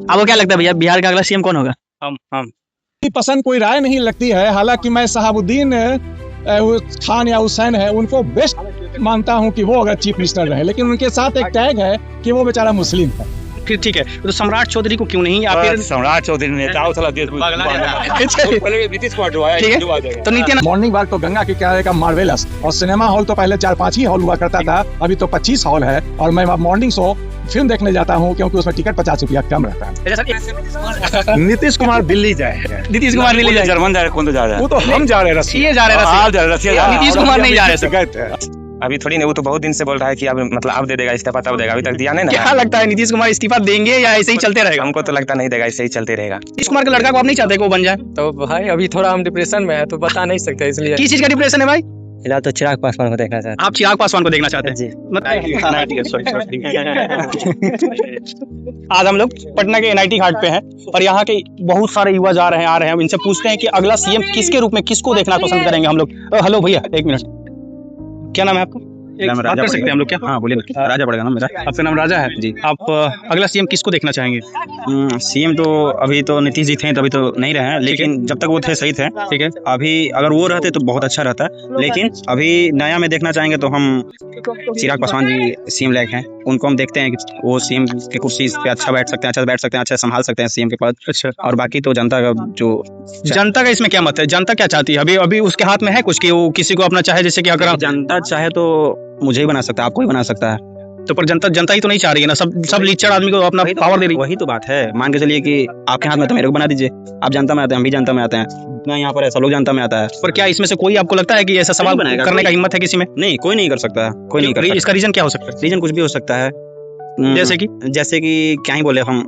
आपको क्या लगता है भैया, बिहार का अगला सीएम कौन होगा? हम पसंद कोई राय नहीं लगती है। हालांकि मैं शहाबुद्दीन खान या हुसैन है उनको बेस्ट मानता हूं कि वो अगर चीफ मिनिस्टर रहे, लेकिन उनके साथ एक टैग है कि वो बेचारा मुस्लिम है। फिर ठीक है, तो सम्राट चौधरी को क्यों नहीं, या फिर सम्राट चौधरी नेता नीतीश कुमार जो है ठीक है, तो नित्यानंद मॉर्निंग वॉक तो गंगा के किनारे का मार्वेलस, और सिनेमा हॉल तो पहले 4-5 ही हॉल हुआ करता था, अभी तो 25 हॉल है। और मैं मॉर्निंग शो फिल्म देखने जाता हूँ क्योंकि उसमें टिकट 50 रुपया कम रहता है। नीतीश कुमार दिल्ली जाए, नीतीश कुमार दिल्ली जाए, जर्मन जा रहे, कौन तो जा रहा है? वो तो हम जा रहे हैं, ये जा रहे हैं रसिया, नीतीश कुमार नहीं जा रहे। अभी थोड़ी नहीं, वो तो बहुत दिन से बोल रहा है कि अब मतलब अब दे देगा इस्तीफा, तब देगा, अभी तक दिया नहीं ना। क्या लगता है नीतीश कुमार इस्तीफा देंगे या ऐसे ही चलते रहेगा? हमको तो लगता नहीं देगा, ऐसे ही चलते रहेगा। नीतीश कुमार के लड़का को आप नहीं चाहते कि वो बन जाए? तो भाई अभी थोड़ा हम डिप्रेशन में है तो बता नहीं सकते, इसलिए। किस चीज का डिप्रेशन है भाई? फिलहाल तो चिराग पासवान को देखना चाहते आप चिराग पासवान को देखना चाहते हैं जी। आज हम लोग पटना के एनआईटी घाट पे हैं और यहाँ के बहुत सारे युवा जा रहे हैं, आ रहे हैं। इनसे पूछते हैं कि अगला सीएम किसके रूप में, किसको देखना पसंद करेंगे हम लोग। हेलो भैया, एक मिनट, क्या नाम है आपका? बात कर सकते हैं हम लोग क्या? हाँ बोलिए ना। राजा पड़ेगा ना मेरा। आपका नाम राजा है जी। आप अगला सीएम किसको देखना चाहेंगे? सीएम तो अभी तो नीतीश जी थे, तो अभी तो नहीं रहे हैं, लेकिन जब तक वो थे सही थे। ठीक है, अभी अगर वो रहते तो बहुत अच्छा रहता, लेकिन अभी नया में देखना चाहेंगे तो हम चिराग पासवान जी सीएम लायक हैं। उनको हम देखते हैं कि वो सीएम के कुर्सी पे अच्छा बैठ सकते हैं, अच्छा बैठ सकते हैं, अच्छा संभाल सकते हैं सीएम के पद। अच्छा, और बाकी तो जनता का जो जनता का इसमें क्या मत है? जनता क्या चाहती है? अभी अभी उसके हाथ में है कुछ कि वो किसी को अपना चाहे, जैसे कि अगर जनता चाहे तो मुझे ही बना सकता है, आपको ही बना सकता है। तो पर जनता ही तो नहीं चाह रही है ना, सब लीचड़ आदमी को अपना पावर दे रही है। वही तो बात है। मान के चलिए कि आपके हाथ में तो मेरे को बना दीजिए, आप जनता में आते हैं, हम भी जनता में आते हैं, इतना यहाँ पर ऐसा लोग जनता में आता है। पर क्या इसमें से कोई आपको लगता है कि ऐसा सवाल करने का हिम्मत है किसी में? नहीं, कोई नहीं कर सकता, कोई नहीं कर सकता। इसका रीजन क्या हो सकता है? रीजन कुछ भी हो सकता है, जैसे कि क्या ही बोले हम,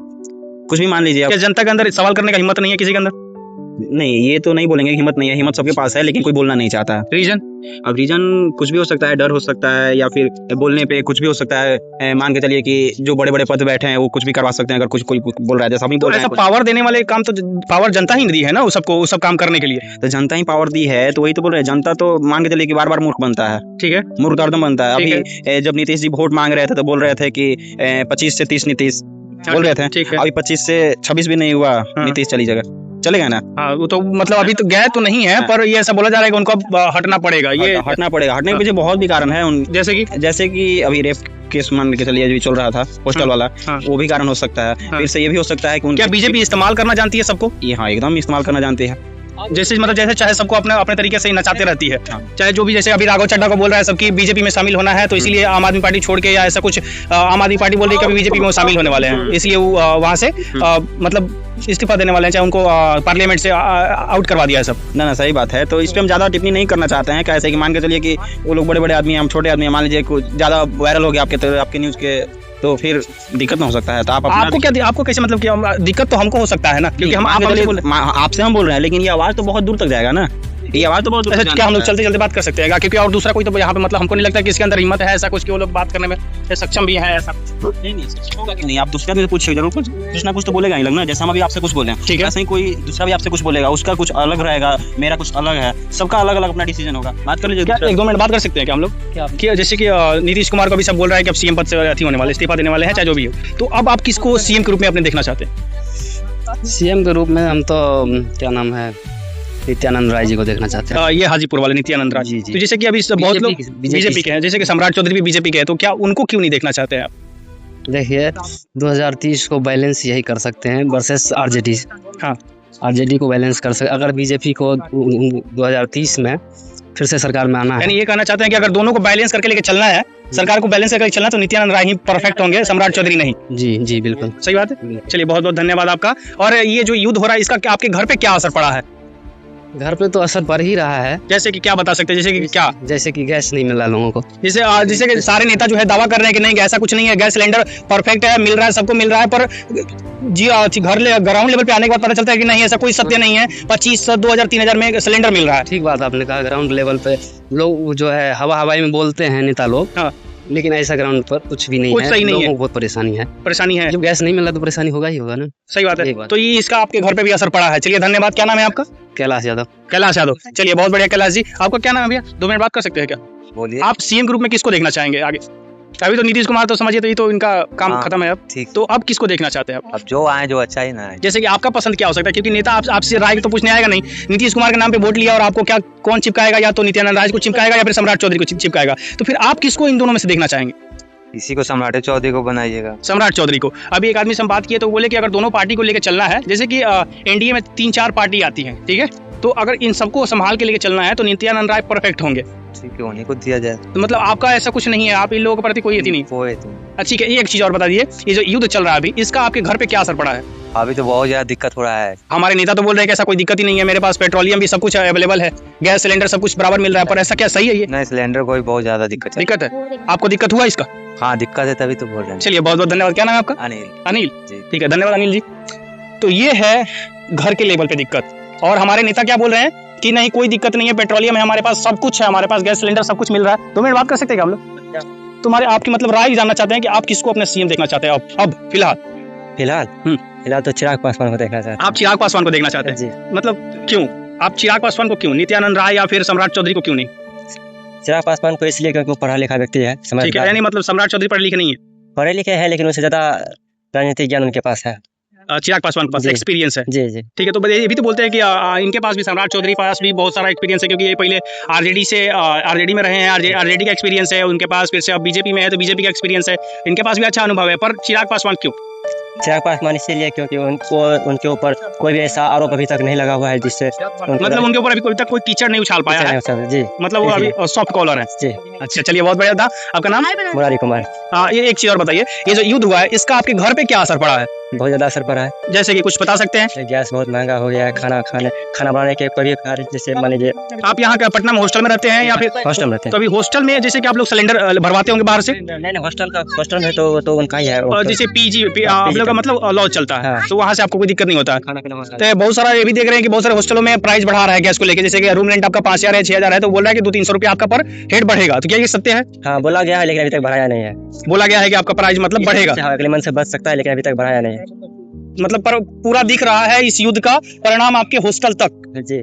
कुछ भी मान लीजिए आप। क्या जनता के अंदर सवाल करने का हिम्मत नहीं है किसी के अंदर? नहीं, ये तो नहीं बोलेंगे हिम्मत नहीं है, हिम्मत सबके पास है, लेकिन कोई बोलना नहीं चाहता। रीजन? अब रीजन कुछ भी हो सकता है, डर हो सकता है, या फिर बोलने पे कुछ भी हो सकता है। मान के चलिए कि जो बड़े बड़े पद बैठे हैं वो कुछ भी करवा सकते हैं, अगर कुछ कोई बोल रहा है, जैसा हम बोल रहे हैं। पावर देने वाले काम तो पावर जनता ही दी है ना, वो सब काम करने के लिए तो जनता ही पावर दी है, तो वही तो बोल रहे हैं। जनता तो मान के चलिए कि बार बार मूर्ख बनता है। ठीक है, मूर्ख हरदम बनता है। अभी जब नीतीश जी वोट मांग रहे थे तो बोल रहे थे कि 25 से 30 नीतीश बोल रहे थे। ठीक है, अभी 25 से 26 भी नहीं हुआ, नीतीश चलेगा ना। हाँ, वो तो मतलब अभी तो गए तो नहीं है, पर ये ऐसा बोला जा रहा है कि उनको अब हटना पड़ेगा। ये हटना पड़ेगा, हटने के पीछे बहुत भी कारण है। जैसे कि अभी रेप केस मान के चलिए जो चल रहा था पोस्टल वाला, वो भी कारण हो सकता है। फिर से ये भी हो सकता है कि क्या बीजेपी इस्तेमाल करना जानती है सबको? हाँ, एकदम इस्तेमाल करना जानती है। जैसे चाहे सबको अपने तरीके से नचाते रहती है। चाहे जो भी, जैसे अभी राघव चड्ढा को बोल रहा है सबकी बीजेपी में शामिल होना है, तो इसीलिए आम आदमी पार्टी छोड़ के, या ऐसा कुछ आम आदमी पार्टी बोल रही है कि बीजेपी में शामिल होने वाले हैं, इसलिए वो वहां से मतलब इस्तीफा देने वाले हैं, चाहे उनको पार्लियामेंट से आउट करवा दिया है सब। ना सारी बात है, तो इस पे हम ज्यादा टिप्पणी नहीं करना चाहते हैं। कैसे कि मान के चलिए कि वो लोग बड़े बड़े आदमी हैं, हम छोटे आदमी हैं, मान लीजिए कुछ ज्यादा वायरल हो गया आपके न्यूज के, तो फिर दिक्कत ना हो सकता है। तो आपको कैसे, मतलब कि दिक्कत तो हमको हो सकता है ना, क्योंकि हम आपसे हम बोल रहे हैं, लेकिन ये आवाज तो बहुत दूर तक जाएगा ना। ये आवाज तो बहुत दूर तक। क्या हम लोग चलते चलते बात कर सकते हैं? क्योंकि और दूसरा कोई तो यहाँ पे मतलब हमको नहीं लगता कि इसके अंदर हिम्मत है ऐसा कुछ कि वो लोग बात करने में सक्षम भी है। ऐसा नहीं, आप दूसरा से पूछिए, जरूर कुछ ना कुछ तो बोलेगा ही लगना। जैसे हम अभी आपसे कुछ बोले, ठीक है, ऐसे ही कोई दूसरा भी आपसे कुछ बोलेगा, उसका कुछ अलग रहेगा, मेरा कुछ अलग है, सबका अलग अलग अपना डिसीजन होगा। बात कर लीजिए, 1-2 मिनट बात कर सकते हैं क्या हम लोग? जैसे कि नीतीश कुमार को भी सब बोल रहा है कि अब सीएम पद से अथी होने वाले, इस्तीफा देने वाले हैं, चाहे जो भी हो, तो अब आप किसको सीएम के रूप में अपने देखना चाहते हैं? सीएम के रूप में हम तो क्या नाम है, नित्यानंद राय जी को देखना चाहते हैं। ये हाजीपुर वाले नित्यानंद राय जी। तो जैसे कि अभी बहुत लोग बीजेपी के हैं, जैसे कि सम्राट चौधरी भी बीजेपी के हैं, तो क्या उनको क्यों नहीं देखना चाहते हैं आप? देखिए, 2030 को बैलेंस यही कर सकते हैं वर्सेस आरजेडी। हाँ, आरजेडी को बैलेंस कर सकते, अगर बीजेपी को 2030 में फिर से सरकार में आना है। यानी ये कहना चाहते हैं कि अगर दोनों को बैलेंस करके लेके चलना है, सरकार को बैलेंस करके चलना, तो नित्यानंद राय ही परफेक्ट होंगे, सम्राट चौधरी नहीं। जी बिल्कुल सही बात है। चलिए, बहुत बहुत धन्यवाद आपका। और ये जो युद्ध हो रहा है, इसका आपके घर पे क्या असर पड़ा है? घर पे तो असर पड़ ही रहा है। जैसे कि क्या बता सकते हैं? जैसे कि गैस नहीं मिला लोगों को। जैसे कि सारे नेता जो है दावा कर रहे हैं कि नहीं, ऐसा कुछ नहीं है, गैस सिलेंडर परफेक्ट है, मिल रहा है, सबको मिल रहा है, पर ग्राउंड लेवल पे आने के बाद पता चलता है कि नहीं, ऐसा कोई सत्य नहीं है। 2500, 2000, 3000 में सिलेंडर मिल रहा है। ठीक बात आपने कहा, ग्राउंड लेवल पे लोग जो है हवाई में बोलते हैं नेता लोग, लेकिन ऐसा ग्राउंड पर कुछ भी नहीं है। लोगों को बहुत परेशानी है। जब गैस नहीं मिला तो परेशानी होगा ही होगा ना। सही बात है। तो ये इसका आपके घर पे भी असर पड़ा है। चलिए, धन्यवाद। क्या नाम है आपका? कैलाश यादव। चलिए, बहुत बढ़िया कैलाश जी। आपका क्या नाम है भैया? 2 मिनट बात कर सकते हैं क्या? बोलिए। आप सीएम के रूप में किसको देखना चाहेंगे आगे? अभी तो नीतीश कुमार तो समझिए तो ये तो इनका काम खत्म है अब। ठीक। तो अब किसको देखना चाहते हैं आप? अब जो आए जो अच्छा ही ना है। जैसे कि आपका पसंद क्या हो सकता है, क्योंकि नेता आपसे राय तो पूछने आएगा नहीं। नीतीश कुमार के नाम पे वोट लिया और आपको क्या कौन चिपकाएगा, या तो नित्यानंद राय को चिपकाएगा या फिर सम्राट चौधरी को चिपकाएगा, तो फिर आप किसको इन दोनों में से देखना चाहेंगे? इसी को सम्राट चौधरी को बनाइएगा। सम्राट चौधरी को। अभी एक आदमी से हम बात किए तो बोले कि अगर दोनों पार्टी को लेकर चलना है, जैसे कि एनडीए में 3-4 पार्टी आती है, ठीक है, तो अगर इन सबको संभाल के लेके चलना है तो नित्यानंद राय परफेक्ट होंगे। ठीक है, उन्हीं को दिया जाए। तो मतलब आपका ऐसा कुछ नहीं है, आप इन लोगों के प्रति कोई यति नहीं? ठीक है, एक चीज और बता दीजिए, ये जो युद्ध चल रहा है अभी, इसका आपके घर पे क्या असर पड़ा है? अभी तो बहुत ज्यादा दिक्कत हो रहा है। हमारे नेता तो बोल रहे हैं कि ऐसा कोई दिक्कत ही नहीं है, मेरे पास पेट्रोलियम भी सब कुछ अवेलेबल है, गैस सिलेंडर सब कुछ बराबर मिल रहा है, पर ऐसा क्या सही है ये? नहीं, सिलेंडर को भी बहुत ज्यादा दिक्कत है। आपको दिक्कत हुआ इसका? हाँ, दिक्कत है, तभी तो बोल रहे हैं। चलिए, बहुत बहुत धन्यवाद। क्या नाम है आपका? अनिल जी। ठीक है, धन्यवाद अनिल जी। तो ये है घर के लेवल पे दिक्कत, और हमारे नेता क्या बोल रहे हैं कि नहीं कोई दिक्कत नहीं है, पेट्रोलियम है हमारे पास, सब कुछ है हमारे पास, गैस सिलेंडर सब कुछ मिल रहा है। 2 मिनट बात कर सकते हैं क्या हम लोग? तुम्हारे आपकी मतलब राय जानना चाहते हैं कि आप किसको अपने सीएम देखना चाहते हैं अब फिलहाल तो चिराग पासवान को देखना चाहते हैं। आप चिराग पासवान को देखना चाहते हैं? मतलब क्यों आप चिराग पासवान को क्यों, नित्यानंद राय या फिर सम्राट चौधरी को क्यों नहीं? चिराग पासवान को इसलिए क्योंकि वो पढ़ा लिखा व्यक्ति है। ठीक है, यानी मतलब सम्राट चौधरी पढ़े लिखे नहीं है? पढ़े लिखे है, लेकिन उससे ज्यादा राजनीतिक ज्ञान उनके पास है। चिराग पासवान के पास एक्सपीरियंस है। जी जी। ठीक है, तो ये भी तो बोलते हैं कि इनके पास भी, सम्राट चौधरी पास भी बहुत सारा एक्सपीरियंस है, क्योंकि ये पहले आरजेडी में रहे हैं, आरजेडी का एक्सपीरियंस है उनके पास, फिर से अब बीजेपी में है तो बीजेपी का एक्सपीरियंस है, इनके पास भी अच्छा अनुभव है। पर चिराग पासवान क्यों? चिराग पासवान इसलिए क्योंकि उनके ऊपर कोई भी ऐसा आरोप अभी तक नहीं लगा हुआ है जिससे मतलब उनके ऊपर अभी तक कोई कीचड़ नहीं उछाल पाया है। जी, मतलब वो अभी सॉफ्ट कॉलर है। जी, अच्छा, चलिए, बहुत बढ़िया था। आपका नाम? मुरारी कुमार। ये एक चीज और बताइए, ये जो युद्ध हुआ है इसका आपके घर पे क्या असर पड़ा है? बहुत ज्यादा असर पड़ा है। जैसे कि कुछ बता सकते हैं? गैस बहुत महंगा हो गया है, खाना बनाने के कोई भी कार्य, जैसे मान लीजिए आप यहाँ का पटना में हॉस्टल में रहते हैं या फिर? हॉस्टल में रहते हैं। तो अभी हॉस्टल में जैसे कि आप लोग सिलेंडर भरवाते होंगे बाहर से? नहीं, हॉस्टल में तो उनका ही है। जैसे पीजी आप लोग का मतलब लॉज चलता है, तो वहाँ से आपको कोई दिक्कत नहीं होता है? खाना पीना तो बहुत सारा ये भी देख रहे हैं कि बहुत सारे हॉस्टलों में प्राइस बढ़ा रहा है गैस को लेकर, जैसे कि रूम रेंट आपका 5,000 है, 6,000 है, तो बोल रहा है कि 200-300 रुपया आपका पर हेड बढ़ेगा, तो क्या ये सत्य है? हाँ, बोला गया है, लेकिन अभी तक बढ़ाया नहीं है। बोला गया है कि आपका प्राइस मतलब बढ़ेगा, अगले मंथ से बढ़ सकता है, लेकिन अभी तक बढ़ाया नहीं है। मतलब पर पूरा दिख रहा है इस युद्ध का परिणाम आपके हॉस्टल तक? जी,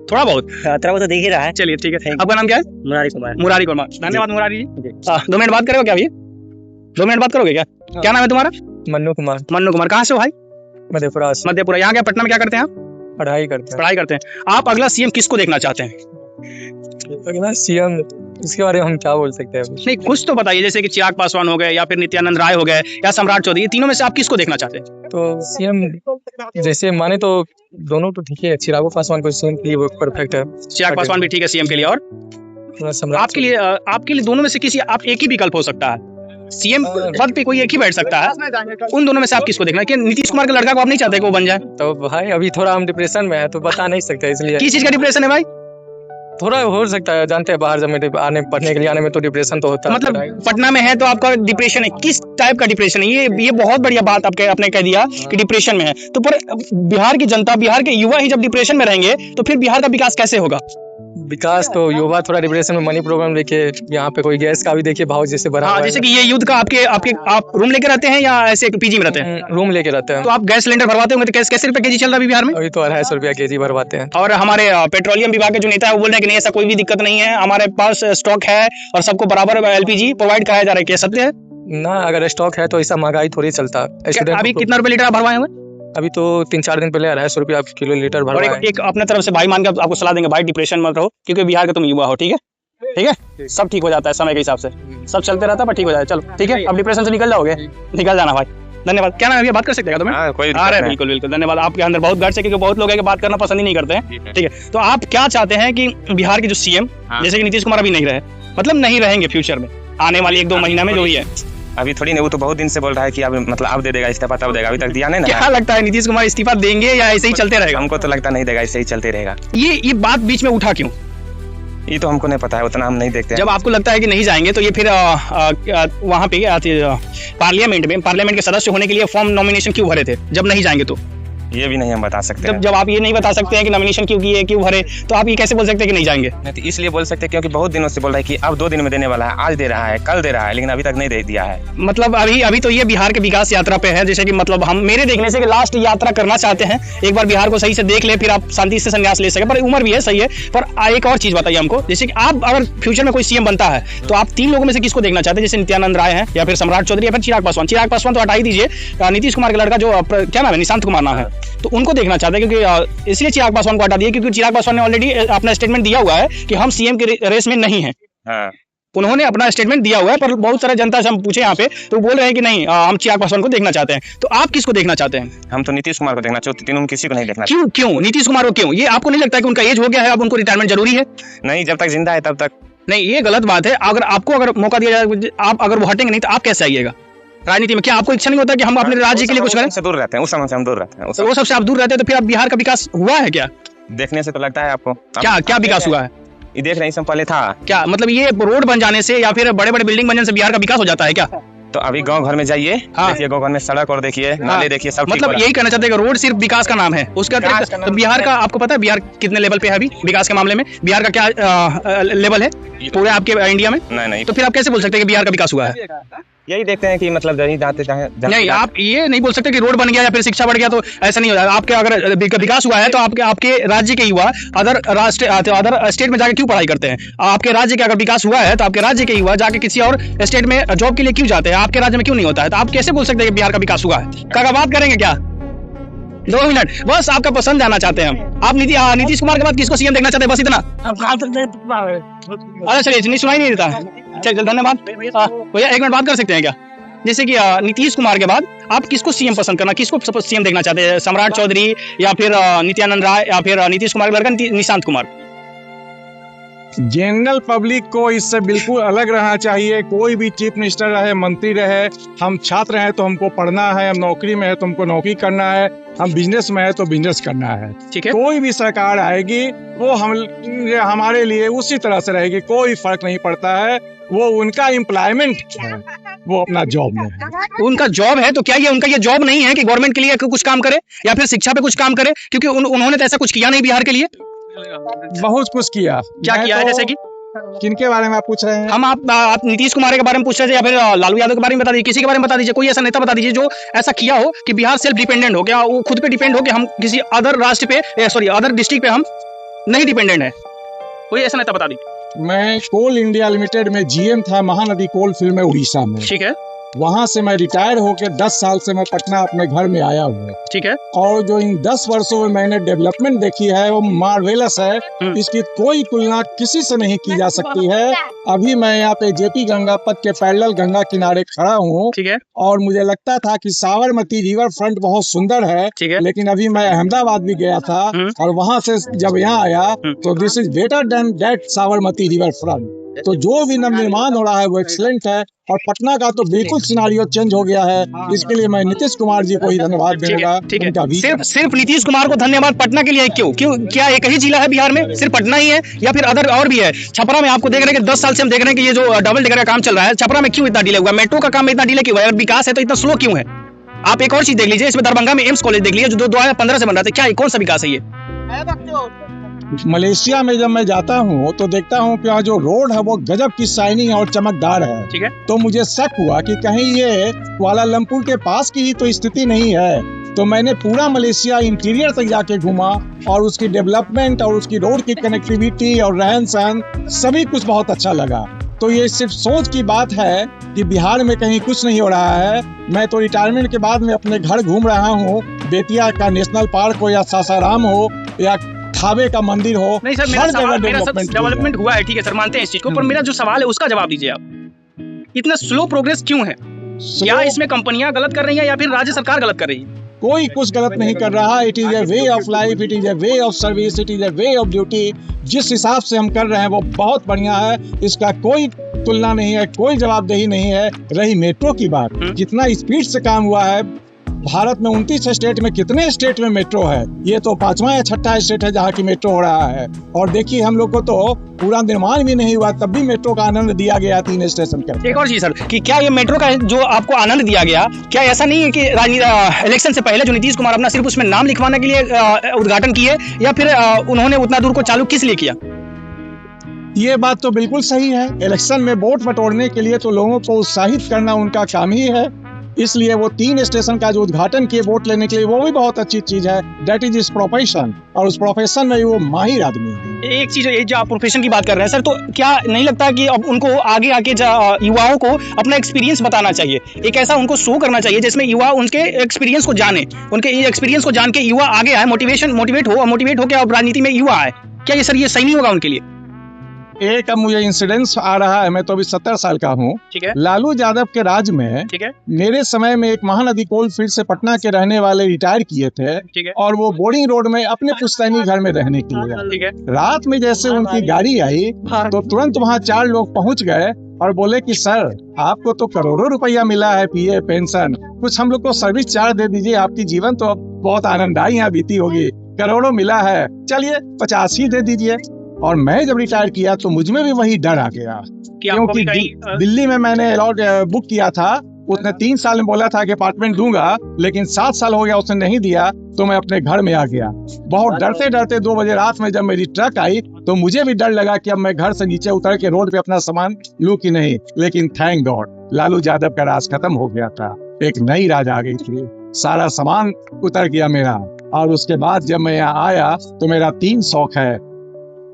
थोड़ा बहुत तो दिख ही रहा है। चलिए, ठीक है। आपका नाम क्या है? मुरारी कुमार। मुरारी कुमार, धन्यवाद मुरारी जी। 2 मिनट बात करोगे क्या भैया? 2 मिनट बात करोगे क्या? क्या नाम है तुम्हारा? मन्नू कुमार। मन्नू कुमार, कहाँ से हो भाई? मधेपुरा। मधेपुरा। यहाँ क्या पटना में क्या करते हैं आप? पढ़ाई करते हैं। आप अगला सीएम किसको देखना चाहते हैं? अगला सीएम, इसके बारे में हम क्या बोल सकते हैं? नहीं, कुछ तो बताइए, जैसे कि चिराग पासवान हो गए या फिर नित्यानंद राय हो गए या सम्राट चौधरी, ये तीनों में से आप किसको देखना चाहते हैं? तो सीएम जैसे माने तो दोनों तो ठीक है, चिराग पासवान को सीएम के लिए वो परफेक्ट है। चिराग पासवान भी ठीक है सीएम के लिए, और आपके लिए दोनों में से किसी आप एक ही विकल्प हो सकता है, सीएम पद पे कोई एक ही बैठ सकता है, उन दोनों में से आप किसको देखना है? कि नीतीश कुमार का लड़का को आप नहीं चाहते कि वो बन जाए? तो भाई अभी थोड़ा हम डिप्रेशन में है, तो बता नहीं सकते, इसलिए। किस चीज का डिप्रेशन है भाई? थोड़ा हो सकता है, जानते हैं बाहर जब पढ़ने के लिए आने में तो डिप्रेशन तो होता है। मतलब पटना में है तो आपका डिप्रेशन है, किस टाइप का डिप्रेशन है? ये बहुत बढ़िया बात आपने कह दिया कि डिप्रेशन में है, तो पर बिहार की जनता, बिहार के युवा ही जब डिप्रेशन में रहेंगे तो फिर बिहार का विकास कैसे होगा? विकास तो युवा थोड़ा डिप्रेशन में, मनी प्रॉब्लम लेके, यहाँ पे कोई गैस का भी देखिए भाव जैसे बढ़ा। हाँ, जैसे कि ये युद्ध का आप रूम लेके रहते हैं या ऐसे पीजी में रहते हैं? रूम लेके रहते हैं। तो आप गैस सिलेंडर भरवाते होंगे, तो कैसे रुपए केजी चल रहा है बिहार में? अभी तो 250 रुपया केजी भरवाते हैं। और हमारे पेट्रोलियम विभाग के जो नेता है वो बोल रहे हैं कि नहीं, ऐसा कोई भी दिक्कत नहीं है, हमारे पास स्टॉक है और सबको बराबर एलपीजी प्रोवाइड कराया जा रहा है। क्या सत्य है? ना, अगर स्टॉक है तो ऐसा महंगाई थोड़ी चलता। अभी कितना रुपए लीटर आप भरवाए हुए? अभी तो 3-4 दिन पहले 250 रुपया किलो लीटर भर। एक अपने तरफ से भाई मान के आपको सलाह देंगे, भाई डिप्रेशन मत रहो, क्योंकि बिहार का तुम युवा हो। ठीक है, सब ठीक हो जाता है समय के हिसाब से, सब चलते रहता है, पर ठीक हो जाए। चलो, ठीक है, अब डिप्रेशन से निकल जाओगे, निकल जाना भाई। धन्यवाद। क्या नाम है? बात कर सकते हैं तुम्हें? बिल्कुल बिल्कुल, धन्यवाद। आपके अंदर बहुत गट्स है, क्योंकि बहुत लोग हैं कि बात करना पसंद ही नहीं करते हैं। ठीक है, तो आप क्या चाहते हैं कि बिहार के जो सीएम, जैसे कि नीतीश कुमार अभी नहीं रहे, मतलब नहीं रहेंगे फ्यूचर में, आने वाली 1-2 महीना में जो ही है, अभी थोड़ी नहीं, वो तो बहुत दिन से बोल रहा है कि अब मतलब अब दे देगा इस्तीफा, तब देगा, अभी तक दिया नहीं ना। क्या लगता है नीतीश कुमार इस्तीफा देंगे या ऐसे ही चलते रहेगा? हमको तो लगता नहीं देगा, ऐसे ही चलते रहेगा। ये बात बीच में उठा क्यों? ये तो हमको नहीं पता है, उतना हम नहीं देखते हैं। जब आपको लगता है कि नहीं जाएंगे, तो ये फिर वहाँ पे पार्लियामेंट के सदस्य होने के लिए फॉर्म नॉमिनेशन क्यों भरे थे जब नहीं जाएंगे? तो ये भी नहीं हम बता सकते। जब आप ये नहीं बता सकते हैं कि नॉमिनेशन क्यों किए, क्यों भरे, तो आप ये कैसे बोल सकते हैं कि नहीं जाएंगे? नहीं तो इसलिए बोल सकते हैं क्योंकि बहुत दिनों से बोल रहा है कि अब 2 दिन में देने वाला है, आज दे रहा है, कल दे रहा है, लेकिन अभी तक नहीं दे दिया है। मतलब अभी तो ये बिहार के विकास यात्रा पे है, जैसे कि मतलब हम मेरे देखने से कि लास्ट यात्रा करना चाहते हैं, एक बार बिहार को सही से देख ले, फिर आप शांति से संन्यास ले सके। पर उम्र भी है, सही है। पर एक और चीज बताइए हमको, जैसे कि आप अगर फ्यूचर में कोई सीएम बनता है तो आप 3 लोगों में से किसको देखना चाहते हैं? जैसे नित्यानंद राय है, या फिर सम्राट चौधरी, या फिर चिराग पासवान। चिराग पासवान तो हटा ही दीजिए, नीतीश कुमार का लड़का जो क्या नाम है, निशांत कुमार नाम है, तो उनको देखना चाहते हैं। क्योंकि इसलिए चिराग पासवान को हटा दिए क्योंकि चिराग पासवान ने ऑलरेडी अपना स्टेटमेंट दिया हुआ है कि हम सीएम के रेस में नहीं है। हाँ। उन्होंने अपना स्टेटमेंट दिया हुआ है, पर बहुत सारे जनता से हम पूछे यहाँ पे तो बोल रहे हैं कि नहीं, हम चिराग पासवान को देखना चाहते हैं। तो आप किसको देखना चाहते हैं? हम तो नीतीश कुमार को देखना चाहते, तीनों में किसी को नहीं देखना। क्यों नीतीश कुमार को क्यों? ये आपको नहीं लगता कि उनका एज हो गया है, अब उनको रिटायरमेंट जरूरी है? नहीं, जब तक जिंदा है तब तक नहीं, ये गलत बात है। अगर मौका दिया जाए, आप अगर वो हटेंगे नहीं तो आप कैसे आइएगा राजनीति में? क्या आपको इच्छा नहीं होता कि हम अपने राज्य के लिए कुछ करें? से दूर रहते हैं, उस समय से हम दूर रहते हैं। वो सबसे आप दूर रहते हैं तो फिर अब बिहार का विकास हुआ है क्या? देखने से तो लगता है आपको। क्या विकास हुआ है? ये देख रहे हैं, पहले था क्या मतलब ये रोड बन जाने से या फिर बड़े बड़े बिल्डिंग बन जाने से बिहार का विकास हो जाता है क्या? तो अभी गांव घर में जाइए, देखिए गांव घर में सड़क और देखिए नाले, देखिए सब। मतलब यही कहना चाहते हैं कि रोड सिर्फ विकास का नाम है, उसका तो बिहार का आपको पता है बिहार कितने लेवल पे है अभी विकास के मामले में? बिहार का क्या लेवल है पूरे आपके इंडिया में? नहीं। तो फिर आप कैसे बोल सकते हैं कि बिहार का विकास हुआ है? यही देखते हैं कि मतलब जहीं जाते नहीं, आप ये नहीं बोल सकते कि रोड बन गया या फिर शिक्षा बढ़ गया तो ऐसा नहीं हो जाएगा। आपके अगर विकास हुआ है तो आपके राज्य के युवा अदर स्टेट में जाके क्यों पढ़ाई करते हैं? आपके राज्य का अगर विकास हुआ है तो आपके राज्य के युवा जाके किसी और स्टेट में जॉब के लिए क्यों जाते हैं? आपके राज्य में क्यों नहीं होता है? तो आप कैसे बोल सकते हैं कि बिहार का विकास हुआ है? काका बात करेंगे क्या? 2 मिनट बस, आपका पसंद जानना चाहते हैं हम। आप नीतीश कुमार के बाद किसको सीएम देखना चाहते हैं? बस इतना। अच्छा चलिए, नहीं सुनाई नहीं देता। चलिए धन्यवाद भैया, 1 मिनट बात कर सकते हैं क्या? जैसे कि नीतीश कुमार के बाद आप किसको सीएम पसंद करना, किसको सीएम देखना चाहते हैं? सम्राट चौधरी या फिर नित्यानंद राय या फिर नीतीश कुमार का लड़का निशांत कुमार? जनरल पब्लिक को इससे बिल्कुल अलग रहना चाहिए। कोई भी चीफ मिनिस्टर रहे, मंत्री रहे, हम छात्र हैं तो हमको पढ़ना है, हम नौकरी में है तो हमको नौकरी करना है, हम बिजनेस में है तो बिजनेस करना है। ठीक है। कोई भी सरकार आएगी वो हमारे लिए उसी तरह से रहेगी, कोई फर्क नहीं पड़ता है। वो उनका एम्प्लॉयमेंट है, वो अपना जॉब में है। उनका जॉब है तो क्या ये उनका ये जॉब नहीं है कि गवर्नमेंट के लिए कुछ काम करे या फिर शिक्षा पे कुछ काम करे? क्योंकि उन्होंने तो ऐसा कुछ किया नहीं बिहार के लिए। बहुत कुछ किया। क्या किया है? जैसे कि किनके बारे में आप पूछ रहे हैं? हम आप नीतीश कुमार के बारे में पूछ रहे थे या फिर लालू यादव के बारे में बता दीजिए, किसी के बारे में बता दीजिए। कोई ऐसा नेता बता दीजिए जो ऐसा किया हो कि बिहार सेल्फ डिपेंडेंट हो गया, वो खुद पे डिपेंड हो कि हम किसी अदर राष्ट्र पे अदर डिस्ट्रिक्ट पे हम नहीं डिपेंडेंट है। कोई ऐसा नेता बता दीजिए। मैं कोल इंडिया लिमिटेड में जीएम था, महानदी कोल फील्ड में उड़ीसा में। ठीक है। वहां से मैं रिटायर होकर 10 साल से मैं पटना अपने घर में आया हूँ। ठीक है। और जो इन 10 वर्षों में मैंने डेवलपमेंट देखी है वो मार्वेलस है। इसकी कोई तुलना किसी से नहीं की जा सकती है। अभी मैं यहाँ पे जेपी गंगा पथ के पैरेलल गंगा किनारे खड़ा हूँ। ठीक है। और मुझे लगता था कि साबरमती रिवर फ्रंट बहुत सुंदर है। ठीक है। लेकिन अभी मैं अहमदाबाद भी गया था और वहां से जब यहाँ आया तो this is better than that Sabarmati river front. तो जो भी नवनिर्माण हो रहा है वो एक्सीलेंट है और पटना का तो बिल्कुल सिनारियो चेंज हो गया है। इसके लिए मैं नीतीश कुमार जी को ही धन्यवाद दूंगा। सिर्फ नीतीश कुमार को धन्यवाद पटना के लिए क्यों? क्या एक ही जिला है बिहार में? सिर्फ पटना ही है या फिर अदर और भी है? छपरा में आपको देख रहे हैं कि 10 साल से हम देख रहे हैं कि ये जो डबल डेकर का काम चल रहा है, छपरा में क्यों इतना डिले हुआ? मेट्रो का काम इतना डिले क्यों है? विकास है तो इतना स्लो क्यों है? आप एक और चीज देख लीजिए, इसमें दरभंगा में एम्स कॉलेज देख लीजिए जो 2015 से बन रहा था। क्या कौन सा विकास है ये? मलेशिया में जब मैं जाता हूँ तो देखता हूँ कि जो रोड है वो गजब की शाइनिंग और चमकदार है। ठीक है। तो मुझे शक हुआ कि कहीं ये कुआलालंपुर के पास की ही तो स्थिति नहीं है। तो मैंने पूरा मलेशिया इंटीरियर तक जाके घूमा और उसकी डेवलपमेंट और उसकी रोड की कनेक्टिविटी और रहन सहन सभी कुछ बहुत अच्छा लगा। तो ये सिर्फ सोच की बात है कि बिहार में कहीं कुछ नहीं हो रहा है। मैं तो रिटायरमेंट के बाद में अपने घर घूम रहा हूँ, बेतिया का नेशनल पार्क हो या सासाराम हो या थावे का मंदिर हो। नहीं सर, मेरा सवाल डेवलपमेंट हुआ है, ठीक है सर, मानते हैं इस चीज को, पर मेरा जो सवाल है उसका जवाब दीजिए आप। इतना स्लो प्रोग्रेस क्यों है? क्या इसमें कंपनियां गलत कर रही हैं या फिर राज्य सरकार गलत कर रही है? कोई कुछ गलत नहीं कर रहा। It is a way of life, it is a way of service, it is a way of duty. जिस हिसाब से हम कर रहे हैं वो बहुत बढ़िया है, इसका कोई तुलना नहीं है, कोई जवाबदेही नहीं है। रही मेट्रो की बात, जितना स्पीड से काम हुआ है भारत में 29 स्टेट में कितने स्टेट में मेट्रो है? ये तो 5वां या 6ठा स्टेट है जहाँ की मेट्रो हो रहा है। और देखिए हम लोग को तो पूरा निर्माण भी नहीं हुआ, तब भी मेट्रो का आनंद दिया गया 3 स्टेशन का। एक और चीज सर कि क्या ये मेट्रो का जो आपको आनंद दिया गया, क्या ऐसा नहीं है कि इलेक्शन से पहले जो नीतीश कुमार अपना सिर्फ उसमें नाम लिखवाने के लिए उद्घाटन किए, या फिर उन्होंने उतना दूर को चालू किस लिए किया? ये बात तो बिल्कुल सही है। इलेक्शन में वोट बटोरने के लिए तो लोगों को उत्साहित करना उनका काम ही है, इसलिए वो 3 स्टेशन का जो उद्घाटन किए वोट लेने के लिए, वो भी बहुत अच्छी चीज है। दैट इज इज प्रोफेशन, और उस प्रोफेशन में वो माहिर आदमी है। एक चीज ये जो आप प्रोफेशन की बात कर रहे हैं सर, तो क्या नहीं लगता कि अब उनको आगे आके युवाओं को अपना एक्सपीरियंस बताना चाहिए, एक ऐसा उनको शो करना चाहिए जिसमें युवा उनके एक्सपीरियंस को जाने, उनके एक्सपीरियंस को जान के युवा आगे आए, मोटिवेट हो के अब राजनीति में युवा आए? क्या ये सर ये सही नहीं होगा उनके लिए? एक अब मुझे इंसिडेंस आ रहा है, मैं तो अभी 70 साल का हूँ। ठीक है। लालू यादव के राज में, ठीक है, मेरे समय में एक महानदी कोलफील्ड से पटना के रहने वाले रिटायर किए थे, ठीक है, और वो बोर्डिंग रोड में अपने पुश्तैनी घर में रहने के लिए, ठीक है, रात में जैसे उनकी गाड़ी आई तो तुरंत वहाँ 4 लोग पहुँच गए और बोले कि सर आपको तो करोड़ों रुपया मिला है, पीए पेंशन, कुछ हम लोग को सर्विस चार्ज दे दीजिए, आपकी जीवन तो अब बहुत आनंददायी यहाँ बीती होगी, करोड़ों मिला है, चलिए 50 ही दे दीजिए। और मैं जब रिटायर किया तो मुझ में भी वही डर आ गया, क्योंकि दिल्ली में मैंने अलॉट बुक किया था, उसने 3 साल में बोला था कि अपार्टमेंट दूंगा, लेकिन 7 साल हो गया उसने नहीं दिया, तो मैं अपने घर में आ गया। बहुत डरते डरते 2 बजे रात में जब मेरी ट्रक आई तो मुझे भी डर लगा कि अब मैं घर से नीचे उतर के रोड पे अपना सामान लूं कि नहीं, लेकिन थैंक गॉड लालू यादव का राज खत्म हो गया था, एक नई राज आ गई थी, सारा सामान उतर गया मेरा। और उसके बाद जब मैं यहाँ आया तो मेरा 3 शौक है,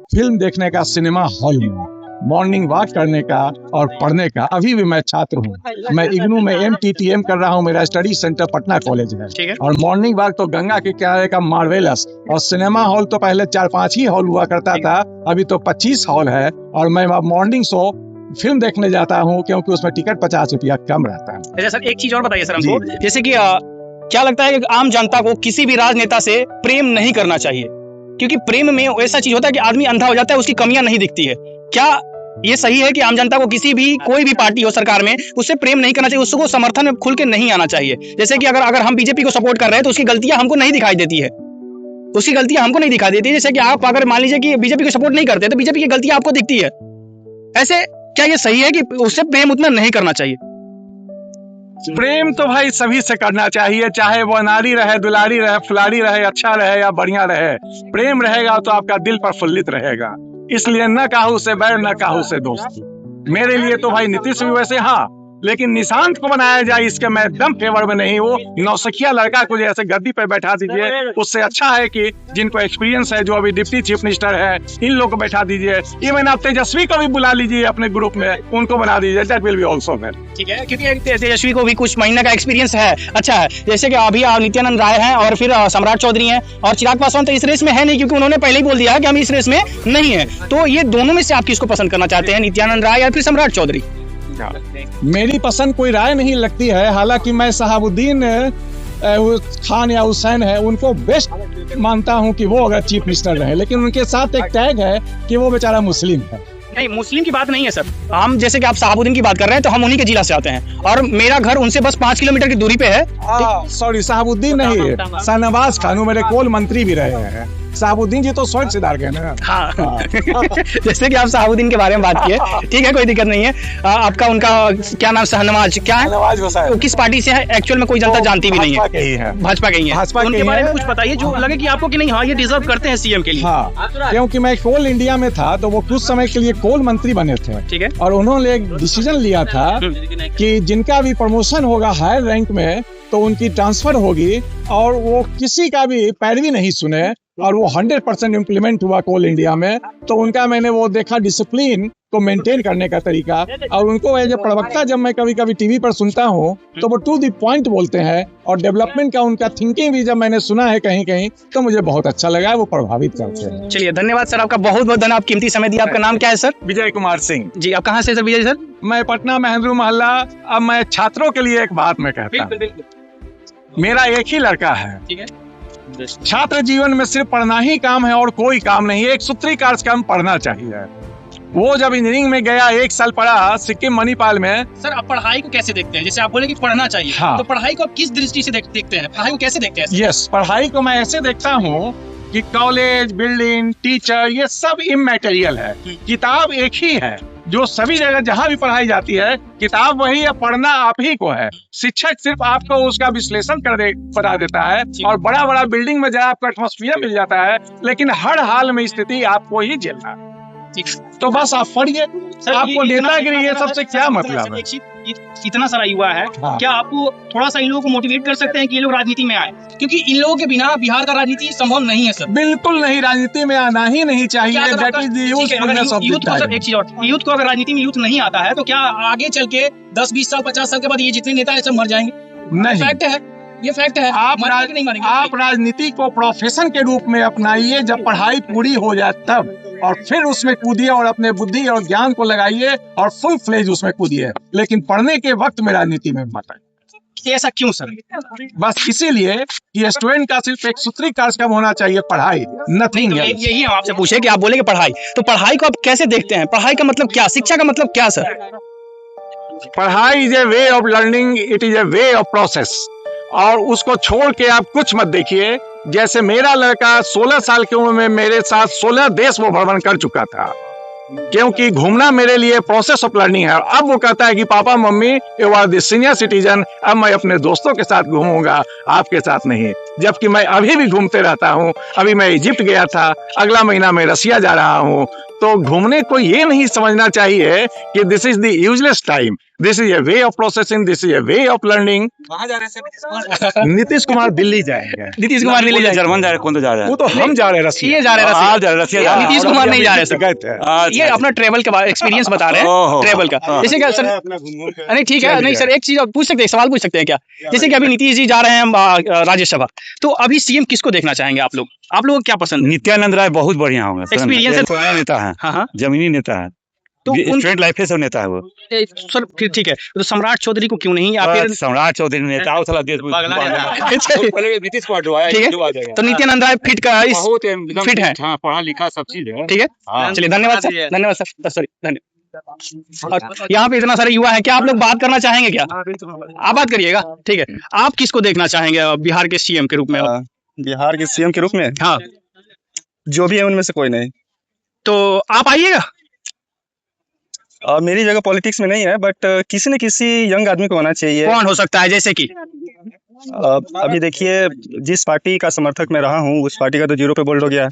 फिल्म देखने का सिनेमा हॉल में, मॉर्निंग वॉक करने का और पढ़ने का। अभी भी मैं छात्र हूँ, मैं इग्नू में MTTM कर रहा हूँ, मेरा स्टडी सेंटर पटना कॉलेज है, और मॉर्निंग वॉक तो गंगा के किनारे का मार्वेलस, और सिनेमा हॉल तो पहले 4-5 ही हॉल हुआ करता था, अभी तो 25 हॉल है। और मैं मॉर्निंग शो फिल्म देखने जाता हूँ क्योंकि उसमें टिकट 50 रुपया कम रहता है। अच्छा सर, एक चीज और बताइए सर हमको, जैसे कि क्या लगता है कि आम जनता को किसी भी राजनेता से प्रेम नहीं करना चाहिए, क्योंकि प्रेम में ऐसा चीज होता है कि आदमी अंधा हो जाता है, उसकी कमियां नहीं दिखती है। क्या ये सही है कि आम जनता को किसी भी कोई भी पार्टी हो सरकार में उससे प्रेम नहीं करना चाहिए, उसको समर्थन में खुल के नहीं आना चाहिए? जैसे कि अगर हम बीजेपी को सपोर्ट कर रहे हैं तो उसकी गलतियां हमको नहीं दिखाई देती है, उसकी गलतियां हमको नहीं दिखाई देती है। जैसे कि आप अगर मान लीजिए कि बीजेपी को सपोर्ट नहीं करते तो बीजेपी की गलतियां आपको दिखती है, ऐसे क्या ये सही है कि उससे प्रेम उतना नहीं करना चाहिए? प्रेम तो भाई सभी से करना चाहिए, चाहे वो अनाड़ी रहे, दुलारी रहे, फुलारी रहे, अच्छा रहे या बढ़िया रहे, प्रेम रहेगा तो आपका दिल प्रफुल्लित रहेगा। इसलिए न काहू से बैर न काहू से दोस्ती। मेरे लिए तो भाई नीतीश भी वैसे, हाँ, लेकिन निशांत को बनाया जाए इसके मैं एकदम फेवर में नहीं हूँ। नौसिखिया लड़का को जैसे गद्दी पे बैठा दीजिए, उससे अच्छा है कि जिनको एक्सपीरियंस है, जो अभी डिप्टी चीफ मिनिस्टर है, इन लोगों को बैठा दीजिए। इवन आप तेजस्वी को भी बुला लीजिए अपने ग्रुप में, उनको बना दीजिए, that will be also well. ठीक है, क्योंकि तेजस्वी को भी कुछ महीने का एक्सपीरियंस है, अच्छा है। जैसे कि अभी नित्यानंद राय हैं और फिर सम्राट चौधरी हैं, और चिराग पासवान तो इस रेस में है नहीं, क्योंकि उन्होंने पहले ही बोल दिया कि हम इस रेस में नहीं है। तो ये दोनों में से आप किसको पसंद करना चाहते हैं, नित्यानंद राय या फिर सम्राट चौधरी? मेरी पसंद कोई राय नहीं लगती है, हालांकि मैं शहाबुद्दीन खान या हुसैन है उनको बेस्ट मानता हूं कि वो अगर चीफ मिनिस्टर रहे, लेकिन उनके साथ एक टैग है कि वो बेचारा मुस्लिम है। नहीं, मुस्लिम की बात नहीं है सर, हम जैसे कि आप शहाबुद्दीन की बात कर रहे हैं तो हम उन्हीं के जिला से आते हैं, और मेरा घर उनसे बस 5 किलोमीटर की दूरी पे है। सॉरी, शहाबुद्दीन नहीं, शाहनवाज खान, मेरे कोल मंत्री भी रहे हैं। शहाबुद्दीन जी तो स्वयं से दार गए ना। हाँ। जैसे कि आप शहाबुद्दीन के बारे में बात किए, ठीक है, कोई दिक्कत नहीं है। आपका उनका क्या नाम, शाहनवाज क्या है, वो किस पार्टी से है एक्चुअल में कोई जनता जानती भी नहीं है, भाजपा के ही है। उनके बारे में कुछ बताइए जो लगे कि आपको कि नहीं, हाँ ये डिजर्व करते हैं सीएम के लिए। हाँ, क्योंकि मैं कोल इंडिया में था तो वो कुछ समय के लिए कोल मंत्री बने थे, ठीक है, और उन्होंने एक डिसीजन लिया था कि जिनका भी प्रमोशन होगा हायर रैंक में तो उनकी ट्रांसफर होगी, और वो किसी का भी पैरवी नहीं सुने, और वो 100% इम्प्लीमेंट हुआ कोल इंडिया में। तो उनका मैंने वो देखा डिसिप्लिन को मेंटेन करने का तरीका, और उनको एज ए प्रवक्ता जब मैं कभी कभी टीवी पर सुनता हूँ तो वो टू द पॉइंट बोलते हैं, और डेवलपमेंट का उनका थिंकिंग भी जब मैंने सुना है कहीं कहीं तो मुझे बहुत अच्छा लगा, वो प्रभावित करते हैं। चलिए, धन्यवाद सर, आपका बहुत बहुत धन्यवाद, कीमती समय दिया। आपका नाम क्या है सर? विजय कुमार सिंह जी। आप कहाँ से सर? विजय सर, मैं पटना महेंद्रू मोहल्ला। अब मैं छात्रों के लिए एक बात मैं कहता हूँ, मेरा एक ही लड़का है, ठीक है, छात्र जीवन में सिर्फ पढ़ना ही काम है और कोई काम नहीं है, एक सूत्रीकार से काम पढ़ना चाहिए। वो जब इंजीनियरिंग में गया 1 साल पढ़ा सिक्किम मणिपाल में। सर आप पढ़ाई को कैसे देखते हैं? जैसे आप बोले कि पढ़ना चाहिए, हाँ। तो पढ़ाई को आप किस दृष्टि से देखते हैं? पढ़ाई को कैसे देखते हैं? यस, पढ़ाई को मैं ऐसे देखता हूँ कि कॉलेज, बिल्डिंग, टीचर, ये सब इमैटेरियल है। किताब एक ही है जो सभी जगह जहाँ भी पढ़ाई जाती है, किताब वही है, पढ़ना आप ही को है। शिक्षक सिर्फ आपको उसका विश्लेषण बता देता है और बड़ा बड़ा बिल्डिंग में जहाँ आपको एटमॉस्फेयर मिल जाता है, लेकिन हर हाल में स्थिति आपको ही झेलना है। तो बस आप पढ़िए। आपको नेतागिरी ये सबसे क्या मतलब है? इतना सारा युवा है, हाँ। क्या आपको थोड़ा सा इन लोगों को मोटिवेट कर सकते हैं कि ये लोग राजनीति में आए? क्योंकि इन लोगों के बिना बिहार का राजनीति संभव नहीं है सर। बिल्कुल नहीं, राजनीति में आना ही नहीं चाहिए। यूथ को अगर राजनीति में यूथ नहीं आता है तो क्या आगे चल के 10-20 साल 50 साल के बाद ये जितने नेता है सब मर जाएंगे? नहीं, फैक्ट है, ये फैक्ट है। आप राजनीति को प्रोफेशन के रूप में अपनाइए। जब पढ़ाई पूरी हो जाए तब, और फिर उसमें कूदिए और अपने बुद्धि और ज्ञान को लगाइए और फुल फ्लेज उसमें कूदिए, लेकिन पढ़ने के वक्त में राजनीति में मत आइए। ऐसा क्यों सर? बस इसीलिए कि स्टूडेंट का सिर्फ एक सूत्री कार्यक्रम होना चाहिए, पढ़ाई, नथिंग। यही हम आपसे पूछे कि आप बोले कि पढ़ाई, तो पढ़ाई को आप कैसे देखते हैं? पढ़ाई का मतलब क्या, शिक्षा का मतलब क्या सर? पढ़ाई is a way of learning, it is a way of process. और उसको छोड़ के आप कुछ मत देखिए। जैसे मेरा लड़का 16 साल की उम्र में मेरे साथ 16 देश वो भ्रमण कर चुका था, क्योंकि घूमना मेरे लिए प्रोसेस ऑफ लर्निंग है। और अब वो कहता है कि पापा मम्मी you are the senior citizen, अब मैं अपने दोस्तों के साथ घूमूंगा, आपके साथ नहीं। जबकि मैं अभी भी घूमते रहता हूँ। अभी मैं इजिप्ट गया था, अगला महीना मैं रसिया जा रहा हूँ। तो घूमने को ये नहीं समझना चाहिए कि this is the useless time, this is a way of processing, this is a way of learning. कहाँ जा रहे हैं? नीतीश कुमार दिल्ली जाएंगे। नीतीश कुमार दिल्ली जाएंगे? जर्मन जा रहे, कौन तो जा रहा है? वो तो हम जा रहे हैं रसिया। ये जा रहे हैं आप जा रहे हैं रसिया? नीतीश कुमार नहीं जा रहे सर। गए थे। ये अपना ट्रेवल का एक्सपीरियंस बता रहे हैं, ट्रेवल का। जैसे क्या सर, नहीं ठीक है, नहीं सर एक चीज पूछ सकते हैं, सवाल पूछ सकते हैं क्या? जैसे कि अभी नीतीश जी जा रहे हैं राज्यसभा, तो अभी सीएम किसको देखना चाहेंगे आप लोग? आप लोगों को क्या पसंद? नित्यानंद राय बहुत बढ़िया होंगे, एक्सपीरियंस नेता है। हाँ, जमीनी नेता है, तो स्टूडेंट लाइफ से नेता है वो। सर फिर ठीक है, तो सम्राट चौधरी को क्यों नहीं? या फिर सम्राट चौधरी नेता हो, साला देश नीतीश कुमार ठीक है, तो नित्यानंद राय फिट का इस फिट है, हाँ, पढ़ा लिखा सब चीज है। ठीक है, चलिए धन्यवाद सर, धन्यवाद सर, सॉरी धन्यवाद। और यहाँ पे इतना सारे युवा है, क्या आप लोग बात करना चाहेंगे? क्या आप बात करिएगा? ठीक है, आप किसको देखना चाहेंगे बिहार के सीएम के रूप में? बिहार के सीएम के रूप में? हाँ, जो भी है उनमें से कोई नहीं। तो आप आइएगा? मेरी जगह पॉलिटिक्स में नहीं है, बट किसी न किसी यंग आदमी को होना चाहिए। कौन हो सकता है? जैसे कि अभी देखिए, जिस पार्टी का समर्थक मैं रहा हूँ उस पार्टी का तो जीरो पे बोल्ड हो गया।